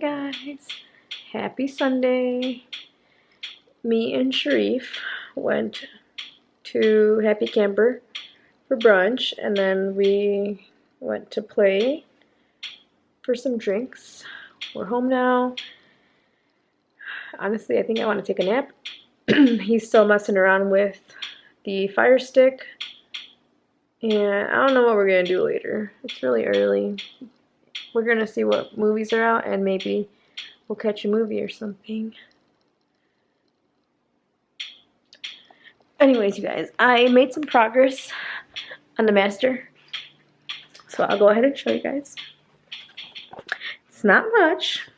guys, happy Sunday. Me and Sharif went to Happy Camper for brunch, and then we went to play for some drinks. We're home now. Honestly, I think I want to take a nap. He's still messing around with the Fire Stick, and I don't know what we're gonna do later. It's really early. We're gonna see what movies are out, and maybe we'll catch a movie or something. Anyways, you guys, I made some progress on the master, so I'll go ahead and show you guys. It's not much,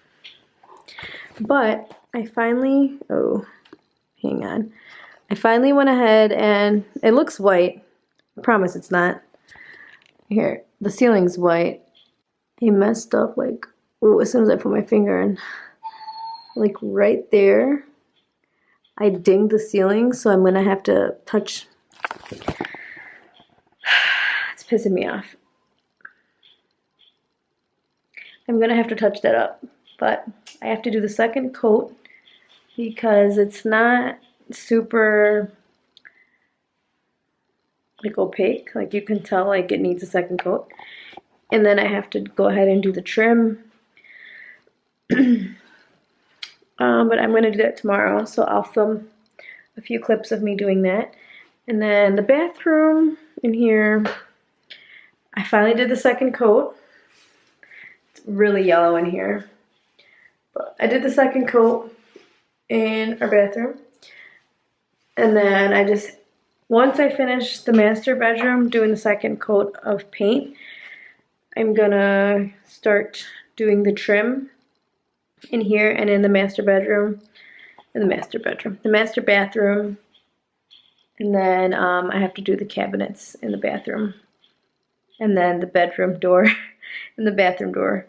but I finally, hang on. I finally went ahead, and it looks white. I promise it's not. Here, the ceiling's white. I messed up, like, as soon as I put my finger in, like right there, I dinged the ceiling, so I'm gonna have to touch. It's pissing me off. I'm gonna have to touch that up, but I have to do the second coat because it's not super like opaque. Like, you can tell like it needs a second coat. And then I have to go ahead and do the trim. But I'm going to do that tomorrow, so I'll film a few clips of me doing that. And then the bathroom in here, I finally did the second coat. It's really yellow in here. But I did the second coat in our bathroom. And then once I finish the master bedroom doing the second coat of paint, I'm gonna start doing the trim in here and in the master bathroom, and then I have to do the cabinets in the bathroom, and then the bedroom door and the bathroom door.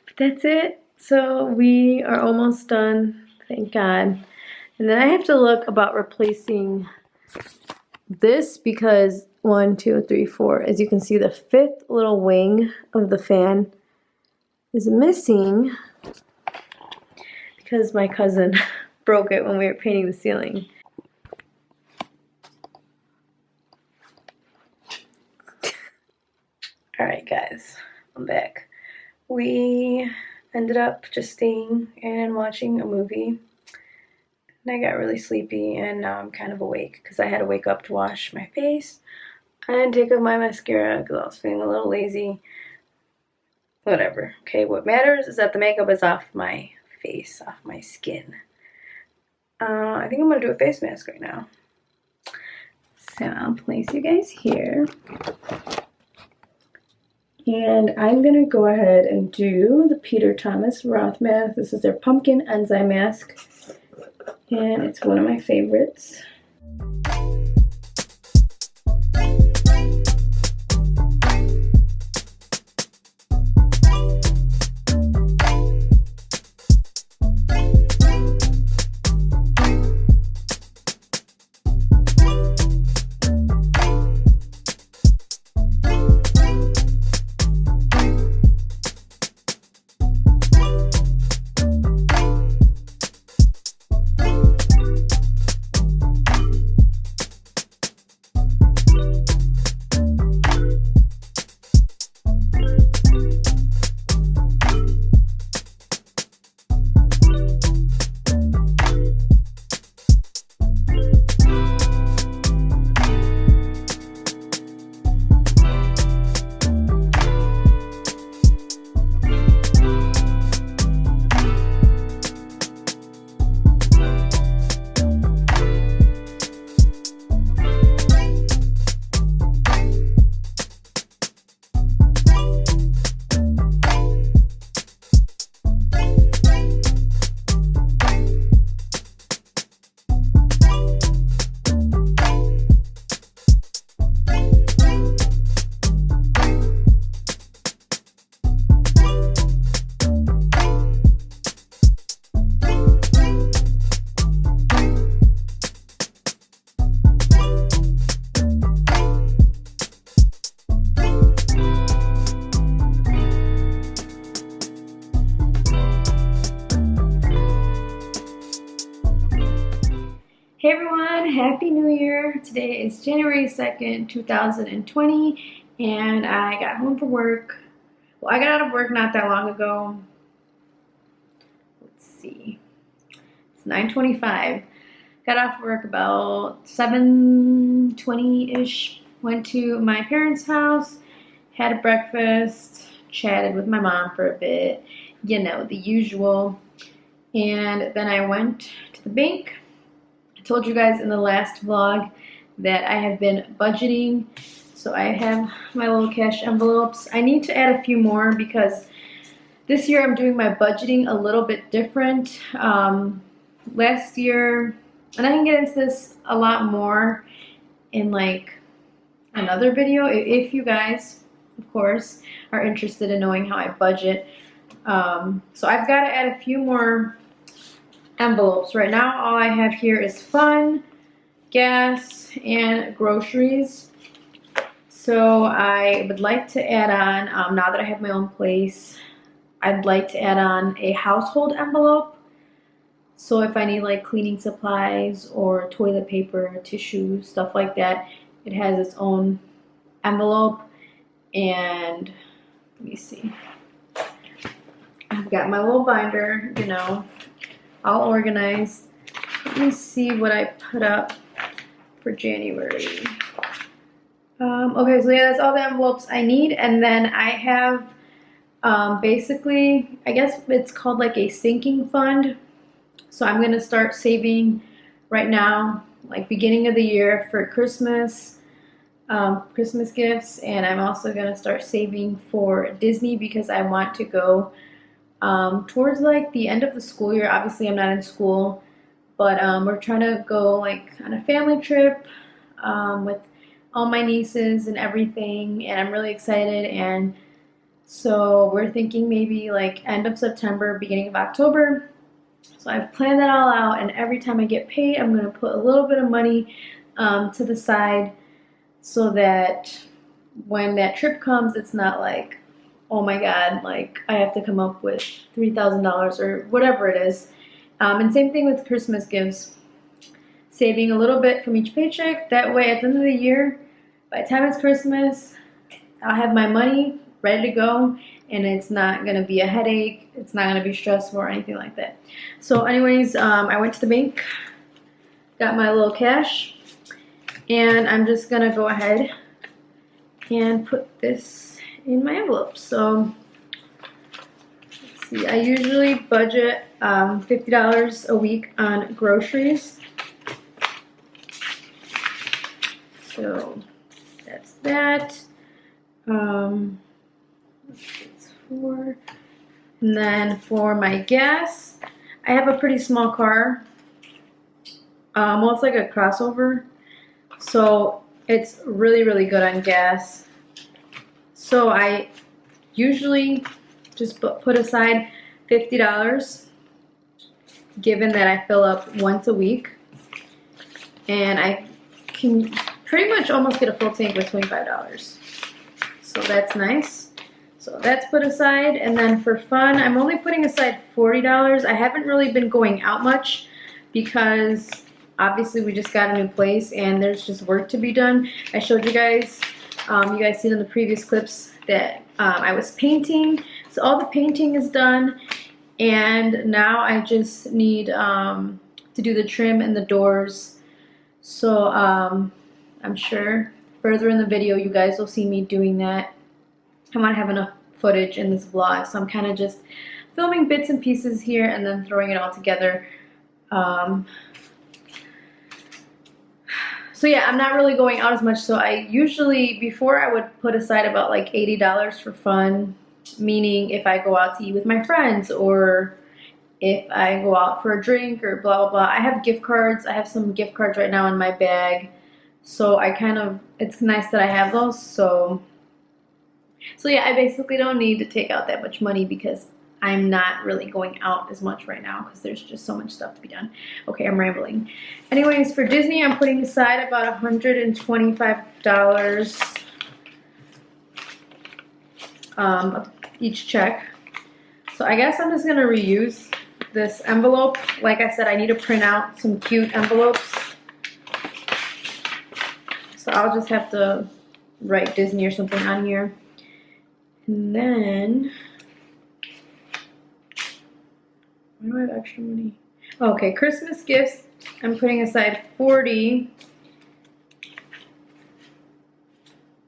But that's it. So we are almost done, thank God. And then I have to look about replacing this because 1, 2, 3, 4. As you can see, the fifth little wing of the fan is missing because my cousin broke it when we were painting the ceiling. Alright guys, I'm back. We ended up just staying and watching a movie. And I got really sleepy, and now I'm kind of awake because I had to wake up to wash my face and take off my mascara because I was feeling a little lazy. Whatever. Okay, what matters is that the makeup is off my face, off my skin. I think I'm going to do a face mask right now. So I'll place you guys here. And I'm going to go ahead and do the Peter Thomas Roth mask. This is their pumpkin enzyme mask. And it's one of my favorites. Happy New Year. Today is January 2nd, 2020, and I got home from work. Well, I got out of work not that long ago. Let's see. It's 9:25. Got off work about 7:20-ish. Went to my parents' house, had a breakfast, chatted with my mom for a bit. You know, the usual. And then I went to the bank. I told you guys in the last vlog that I have been budgeting. So I have my little cash envelopes. I need to add a few more because this year I'm doing my budgeting a little bit different. Last year, and I can get into this a lot more in like another video if you guys, of course, are interested in knowing how I budget. So I've got to add a few more envelopes. Right now all I have here is fun, gas, and groceries. So I would like to add on, now that I have my own place, I'd like to add on a household envelope. So if I need like cleaning supplies or toilet paper, tissue, stuff like that, it has its own envelope. And let me see. I've got my little binder, you know, all organized. Let me see what I put up for January. Okay, so yeah, that's all the envelopes I need. And then I have basically, I guess it's called like a sinking fund. So I'm going to start saving right now, like beginning of the year for Christmas, Christmas gifts. And I'm also going to start saving for Disney because I want to go towards like the end of the school year. Obviously I'm not in school, but we're trying to go like on a family trip with all my nieces and everything, and I'm really excited. And so we're thinking maybe like end of September, beginning of October. So I've planned that all out, and every time I get paid I'm going to put a little bit of money to the side so that when that trip comes it's not like, oh my god, like I have to come up with $3,000 or whatever it is. And same thing with Christmas gifts. Saving a little bit from each paycheck. That way at the end of the year, by the time it's Christmas, I'll have my money ready to go and it's not going to be a headache. It's not going to be stressful or anything like that. So anyways, I went to the bank, got my little cash, and I'm just going to go ahead and put this in my envelope. So let's see, I usually budget $50 a week on groceries. So that's that. It's four. And then for my gas, I have a pretty small car. Well, it's like a crossover. So it's really, really good on gas. So I usually just put aside $50, given that I fill up once a week. And I can pretty much almost get a full tank with $25. So that's nice. So that's put aside. And then for fun, I'm only putting aside $40. I haven't really been going out much because obviously we just got a new place and there's just work to be done. I showed you guys, you guys seen in the previous clips that I was painting. So all the painting is done, and now I just need to do the trim and the doors. So I'm sure further in the video you guys will see me doing that. I want to have enough footage in this vlog, so I'm kind of just filming bits and pieces here and then throwing it all together. So yeah, I'm not really going out as much. So I usually, before I would put aside about like $80 for fun, meaning if I go out to eat with my friends or if I go out for a drink or blah, blah, blah. I have gift cards. I have some gift cards right now in my bag. So I kind of, it's nice that I have those. So yeah, I basically don't need to take out that much money because I'm not really going out as much right now because there's just so much stuff to be done. Okay, I'm rambling. Anyways, for Disney, I'm putting aside about $125 each check. So I guess I'm just going to reuse this envelope. Like I said, I need to print out some cute envelopes. So I'll just have to write Disney or something on here. And then, why do I have extra money? Okay, Christmas gifts. I'm putting aside 40.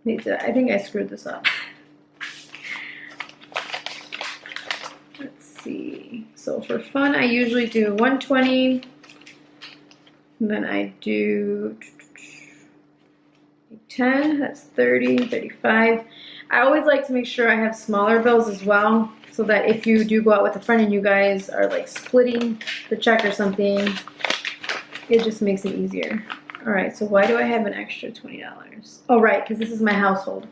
Wait, I think I screwed this up. Let's see. So for fun, I usually do 120. And then I do 10, that's 30, 35. I always like to make sure I have smaller bills as well, so that if you do go out with a friend and you guys are like splitting the check or something, it just makes it easier. All right, so why do I have an extra $20? Oh, right, because this is my household.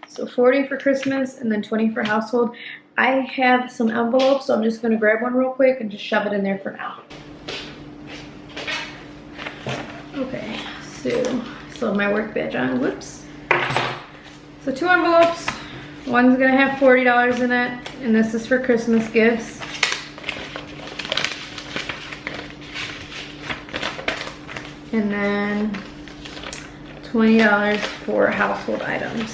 So 40 for Christmas and then 20 for household. I have some envelopes, so I'm just gonna grab one real quick and just shove it in there for now. Okay, so my work badge on, whoops. So 2 envelopes, one's gonna have $40 in it, and this is for Christmas gifts. And then $20 for household items.